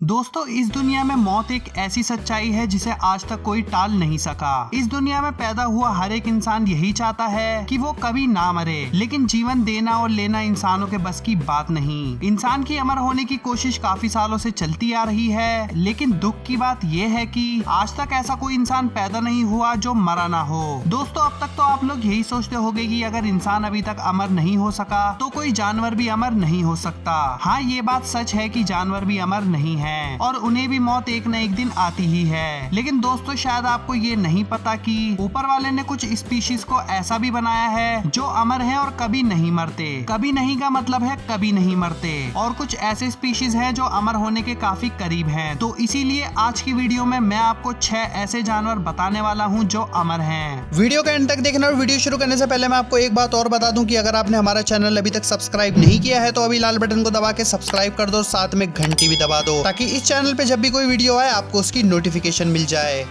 दोस्तों, इस दुनिया में मौत एक ऐसी सच्चाई है जिसे आज तक कोई टाल नहीं सका। इस दुनिया में पैदा हुआ हर एक इंसान यही चाहता है कि वो कभी ना मरे, लेकिन जीवन देना और लेना इंसानों के बस की बात नहीं। इंसान की अमर होने की कोशिश काफी सालों से चलती आ रही है, लेकिन दुख की बात ये है कि आज तक ऐसा कोई इंसान पैदा नहीं हुआ जो मरा ना हो। दोस्तों, अब तक तो आप लोग यही सोचते होंगे कि अगर इंसान अभी तक अमर नहीं हो सका तो कोई जानवर भी अमर नहीं हो सकता। हाँ, ये बात सच है कि जानवर भी अमर नहीं है और उन्हें भी मौत एक न एक दिन आती ही है। लेकिन दोस्तों, शायद आपको ये नहीं पता कि ऊपर वाले ने कुछ स्पीशीज को ऐसा भी बनाया है जो अमर है और कभी नहीं मरते। कभी नहीं का मतलब है कभी नहीं मरते, और कुछ ऐसे स्पीशीज हैं जो अमर होने के काफी करीब हैं। तो इसीलिए आज की वीडियो में मैं आपको 6 ऐसे जानवर बताने वाला हूँ जो अमर हैं। वीडियो का एंड तक देखना, और वीडियो शुरू करने से पहले मैं आपको एक बात और बता दूं कि अगर आपने हमारा चैनल अभी तक सब्सक्राइब नहीं किया है तो अभी लाल बटन को दबा के सब्सक्राइब कर दो, साथ में घंटी भी दबा दो ताकि इस चैनल पे जब भी कोई वीडियो आए आपको उसकी नोटिफिकेशन मिल जाए।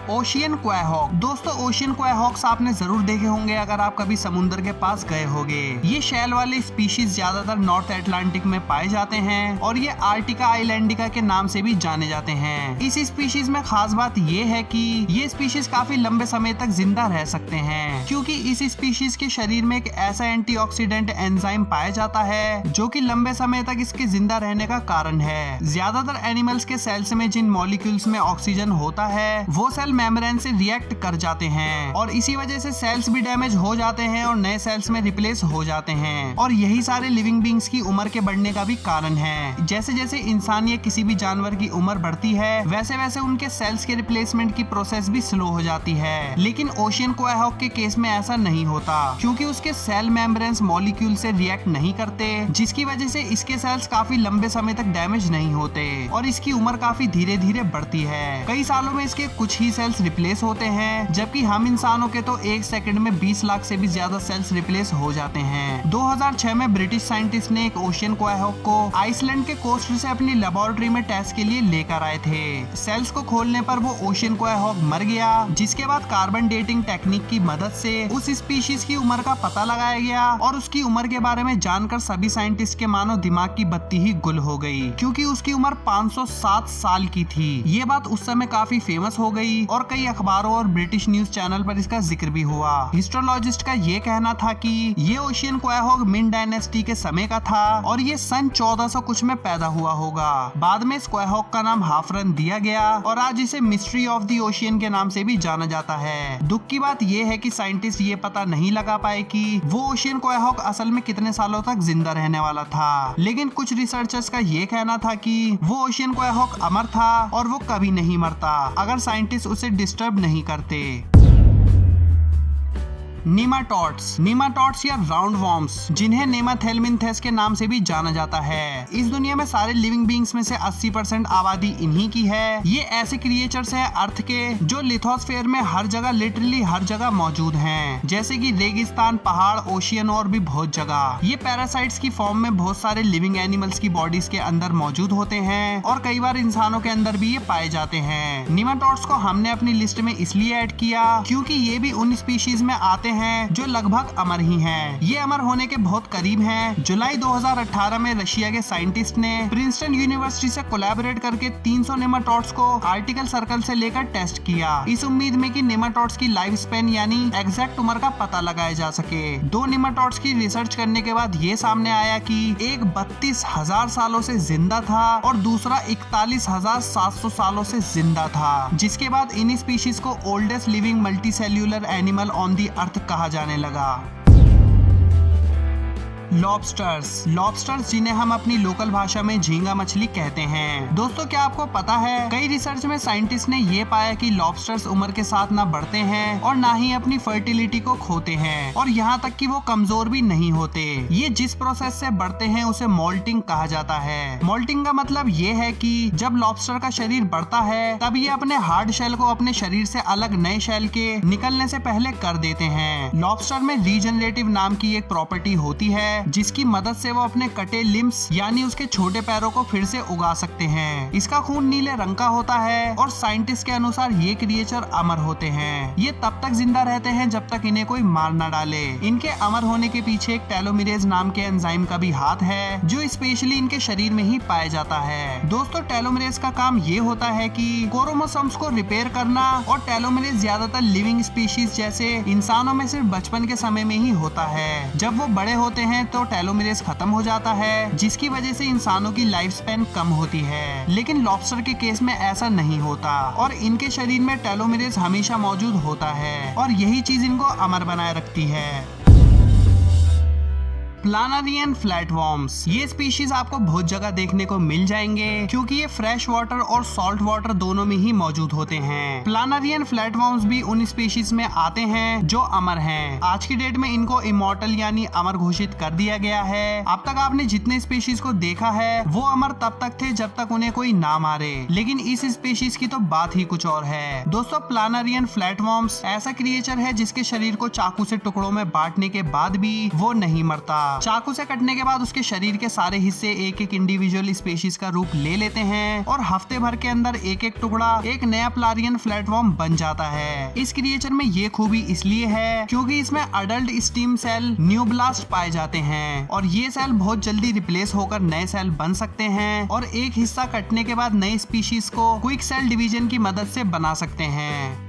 ओशियन क्वाहॉक। दोस्तों, ओशियन क्वाहॉक्स आपने जरूर देखे होंगे अगर आप कभी समुद्र के पास गए होंगे। ये शैल वाले स्पीशीज ज्यादातर नॉर्थ अटलांटिक में पाए जाते हैं और ये आर्टिका आइलैंडिका के नाम से भी जाने जाते हैं। इस स्पीशीज में खास बात ये है कि ये स्पीशीज काफी लंबे समय तक जिंदा रह सकते हैं, क्योंकि इस स्पीशीज के शरीर में एक ऐसा एंटीऑक्सीडेंट एंजाइम पाया जाता है जो कि लंबे समय तक इसके जिंदा रहने का कारण है। ज्यादातर एनिमल्स के सेल्स में जिन मॉलिक्यूल्स में ऑक्सीजन होता है वो सेल मेम्ब्रेन से रिएक्ट कर जाते हैं और इसी वजह से सेल्स भी डैमेज हो जाते हैं और नए सेल्स में रिप्लेस हो जाते हैं। और यही सारे लिविंग बींग्स की उम्र के बढ़ने का भी कारण है। जैसे जैसे इंसान या किसी भी जानवर की उम्र बढ़ती है वैसे वैसे उनके सेल्स के रिप्लेसमेंट की प्रोसेस भी स्लो हो जाती है। लेकिन ओशियन क्वाहॉक के केस में ऐसा नहीं होता, क्योंकि उसके सेल मेम्ब्रेन्स मॉलिक्यूल से रिएक्ट नहीं करते, जिसकी वजह से इसके सेल्स काफी लंबे समय तक डैमेज नहीं होते और इसकी उम्र काफी धीरे धीरे बढ़ती है। कई सालों में इसके कुछ ही सेल्स रिप्लेस होते हैं, जबकि हम इंसानों के तो 1 सेकंड में 20 लाख से भी ज्यादा सेल्स रिप्लेस हो जाते हैं। 2006 में ब्रिटिश साइंटिस्ट ने एक ओशियन क्वाहॉक को आइसलैंड के कोस्ट से अपनी लेबोरेटरी में टेस्ट के लिए लेकर आए थे। सेल्स को खोलने पर वो ओशियन क्वाहॉक मर गया, जिसके बाद कार्बन डेटिंग टेक्निक की मदद से उस स्पीशीज की उम्र का पता लगाया गया और उसकी उम्र के बारे में जानकर सभी साइंटिस्ट के मानो दिमाग की बत्ती ही गुल हो गई, क्योंकि उसकी उम्र 507 साल की थी। ये बात उस समय काफी फेमस हो गई और कई अखबारों और ब्रिटिश न्यूज चैनल पर इसका जिक्र भी हुआ। हिस्टोलॉजिस्ट का ये कहना था कि ये ओशियन क्वाहॉक मिन डायनेस्टी के समय का था और ये सन 1400 कुछ में पैदा हुआ होगा। बाद में इस क्वाहॉक का नाम हाफरन दिया गया और आज इसे मिस्ट्री ऑफ द ओशियन के नाम से भी जाना जाता है। दुख की बात ये है कि साइंटिस्ट ये पता नहीं लगा पाए कि वो ओशियन क्वाहॉक असल में कितने सालों तक जिंदा रहने वाला था। लेकिन कुछ रिसर्चर्स का ये कहना था कि वो ओशियन क्वाहॉक अमर था और वो कभी नहीं मरता अगर साइंटिस्ट उसे डिस्टर्ब नहीं करते। नीमाटोड्स या राउंड वॉर्म्स, जिन्हें नेमाथेलमिन्थेस के नाम से भी जाना जाता है। इस दुनिया में सारे लिविंग बींग्स में से 80% आबादी इन्हीं की है। ये ऐसे क्रिएचर्स हैं अर्थ के जो लिथोस्फेयर में हर जगह, लिटरली हर जगह मौजूद हैं, जैसे कि रेगिस्तान, पहाड़, ओशियन और भी बहुत जगह। ये पैरासाइट्स की फॉर्म में बहुत सारे लिविंग एनिमल्स की बॉडीज के अंदर मौजूद होते हैं और कई बार इंसानों के अंदर भी ये पाए जाते हैं। नीमाटोड्स को हमने अपनी लिस्ट में इसलिए ऐड किया क्योंकि ये भी उन स्पीशीज में आते हैं जो लगभग अमर ही हैं। ये अमर होने के बहुत करीब हैं। जुलाई 2018 में रशिया के साइंटिस्ट ने प्रिंसटन यूनिवर्सिटी से कोलैबोरेट करके 300 नेमाटोड्स को आर्टिकल सर्कल से लेकर टेस्ट किया, इस उम्मीद में कि नेमाटोड्स की लाइफ स्पेन यानी एग्जैक्ट उम्र का पता लगाया जा सके। 2 नेमाटोड्स की रिसर्च करने के बाद ये सामने आया कि एक 32,000 सालों से जिंदा था और दूसरा 41,700 सालों से जिंदा था, जिसके बाद इन स्पीशीज को oldest living multicellular animal on the earth कहा जाने लगा। लॉबस्टर्स, जिन्हें हम अपनी लोकल भाषा में झींगा मछली कहते हैं। दोस्तों, क्या आपको पता है कई रिसर्च में साइंटिस्ट ने ये पाया कि लॉबस्टर्स उम्र के साथ ना बढ़ते हैं और ना ही अपनी फर्टिलिटी को खोते हैं और यहाँ तक कि वो कमजोर भी नहीं होते। ये जिस प्रोसेस से बढ़ते हैं उसे मोल्टिंग कहा जाता है। मोल्टिंग का मतलब ये है कि जब लॉबस्टर का शरीर बढ़ता है तब ये अपने हार्ड शेल को अपने शरीर से अलग नए शेल के निकलने से पहले कर देते हैं। लॉबस्टर में रीजनरेटिव नाम की एक प्रॉपर्टी होती है जिसकी मदद से वो अपने कटे लिम्स यानी उसके छोटे पैरों को फिर से उगा सकते हैं। इसका खून नीले रंग का होता है और साइंटिस्ट के अनुसार ये क्रिएचर अमर होते हैं। ये तब तक जिंदा रहते हैं जब तक इन्हें कोई मार न डाले। इनके अमर होने के पीछे एक टेलोमेरेज नाम के एंजाइम का भी हाथ है जो स्पेशली इनके शरीर में ही पाया जाता है। दोस्तों टेलोमेरेज का काम ये होता है कि क्रोमोसोम्स को रिपेयर करना, और टेलोमेरेज ज्यादातर लिविंग स्पीशीज जैसे इंसानों में सिर्फ बचपन के समय में ही होता है। जब वो बड़े होते हैं तो टेलोमेरेज खत्म हो जाता है, जिसकी वजह से इंसानों की लाइफ स्पैन कम होती है। लेकिन लॉबस्टर के केस में ऐसा नहीं होता और इनके शरीर में टेलोमेरेज हमेशा मौजूद होता है और यही चीज इनको अमर बनाए रखती है। प्लानारियन फ्लैटवर्म्स, ये स्पीशीज आपको बहुत जगह देखने को मिल जाएंगे क्योंकि ये फ्रेश वाटर और सॉल्ट वाटर दोनों में ही मौजूद होते हैं। प्लानारियन फ्लैटवर्म्स भी उन स्पीशीज में आते हैं जो अमर हैं। आज की डेट में इनको इमॉर्टल यानी अमर घोषित कर दिया गया है। अब तक आपने जितने स्पीशीज को देखा है वो अमर तब तक थे जब तक उन्हें कोई ना मारे, लेकिन इस स्पीशीज की तो बात ही कुछ और है। दोस्तों प्लानारियन फ्लैटवर्म्स ऐसा क्रिएचर है जिसके शरीर को चाकू से टुकड़ों में बांटने के बाद भी वो नहीं मरता। चाकू से कटने के बाद उसके शरीर के सारे हिस्से एक एक इंडिविजुअल स्पीशीज का रूप ले लेते हैं और हफ्ते भर के अंदर एक एक टुकड़ा एक नया प्लारियन फ्लैटवर्म बन जाता है। इस क्रिएचर में ये खूबी इसलिए है क्योंकि इसमें अडल्ट स्टीम सेल न्यूब्लास्ट पाए जाते हैं और ये सेल बहुत जल्दी रिप्लेस होकर नए सेल बन सकते हैं और एक हिस्सा कटने के बाद नए स्पीशीज को क्विक सेल डिवीजन की मदद से बना सकते हैं।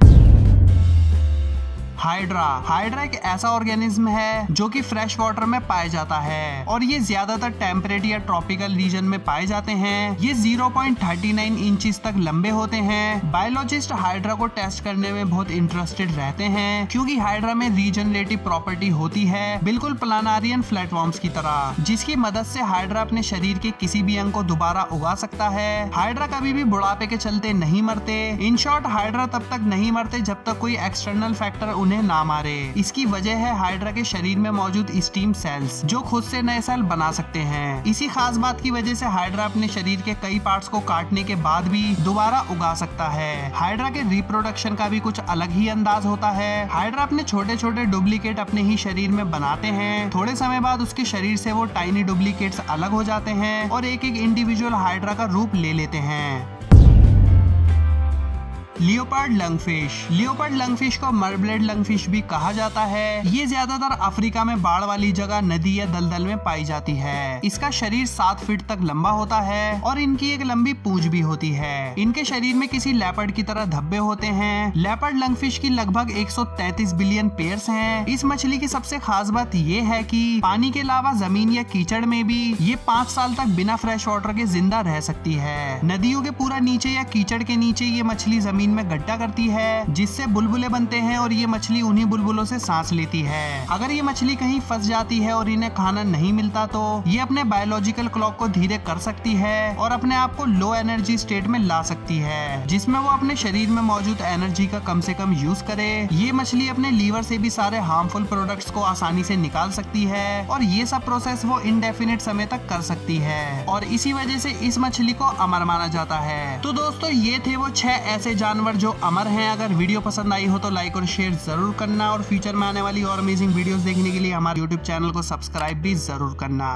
हाइड्रा एक ऐसा ऑर्गेनिज्म है जो कि फ्रेश वाटर में पाया जाता है और ये ज्यादातर टेम्परेट या ट्रॉपिकल रीजन में पाए जाते हैं। ये 0.39 इंचेस तक लंबे होते हैं। बायोलॉजिस्ट हाइड्रा को टेस्ट करने में बहुत इंटरेस्टेड रहते हैं क्योंकि हाइड्रा में रीजनरेटिव प्रॉपर्टी होती है, बिल्कुल प्लानारियन फ्लैटवर्म्स की तरह, जिसकी मदद से हाइड्रा अपने शरीर के किसी भी अंग को दोबारा उगा सकता है। हाइड्रा कभी भी बुढ़ापे के चलते नहीं मरते। इन शॉर्ट हाइड्रा तब तक नहीं मरते जब तक कोई एक्सटर्नल फैक्टर उन्हें ना मारे। इसकी वजह है हाइड्रा के शरीर में मौजूद स्टीम सेल्स जो खुद से नए सेल बना सकते हैं। इसी खास बात की वजह से हाइड्रा अपने शरीर के कई पार्ट्स को काटने के बाद भी दोबारा उगा सकता है। हाइड्रा के रिप्रोडक्शन का भी कुछ अलग ही अंदाज होता है। हाइड्रा अपने छोटे छोटे डुप्लीकेट अपने ही शरीर में बनाते हैं। थोड़े समय बाद उसके शरीर से वो टाइनी डुप्लीकेट्स अलग हो जाते हैं और एक एक इंडिविजुअल हाइड्रा का रूप ले लेते हैं। लियोपार्ड लंगफिश को मरब्लेड लंगफिश भी कहा जाता है। ये ज्यादातर अफ्रीका में बाढ़ वाली जगह नदी या दलदल में पाई जाती है। इसका शरीर 7 फीट तक लंबा होता है और इनकी एक लंबी पूंछ भी होती है। इनके शरीर में किसी लेपर्ड की तरह धब्बे होते हैं। लेपर्ड लंगफिश की लगभग 133 बिलियन पेयर्स हैं। इस मछली की सबसे खास बात ये है कि पानी के अलावा जमीन या कीचड़ में भी ये 5 साल तक बिना फ्रेश वाटर के जिंदा रह सकती है। नदियों के पूरा नीचे या कीचड़ के नीचे ये मछली जमीन में गड्ढा करती है जिससे बुलबुले बनते हैं और ये मछली उन्हीं बुलबुलों से सांस लेती है। अगर ये मछली कहीं फंस जाती है और इन्हें खाना नहीं मिलता तो ये अपने बायोलॉजिकल क्लॉक को धीरे कर सकती है और अपने आप को लो एनर्जी स्टेट में ला सकती है, जिसमें वो अपने शरीर में मौजूद एनर्जी का कम से कम यूज करे। ये मछली अपने लीवर से भी सारे हार्मफुल प्रोडक्ट्स को आसानी से निकाल सकती है और ये सब प्रोसेस वो इंडेफिनिट समय तक कर सकती है और इसी वजह से इस मछली को अमर माना जाता है। तो दोस्तों ये थे वो 6 ऐसे जानवर जो अमर हैं। अगर वीडियो पसंद आई हो तो लाइक और शेयर जरूर करना और फ्यूचर में आने वाली और अमेजिंग वीडियोस देखने के लिए हमारे YouTube चैनल को सब्सक्राइब भी जरूर करना।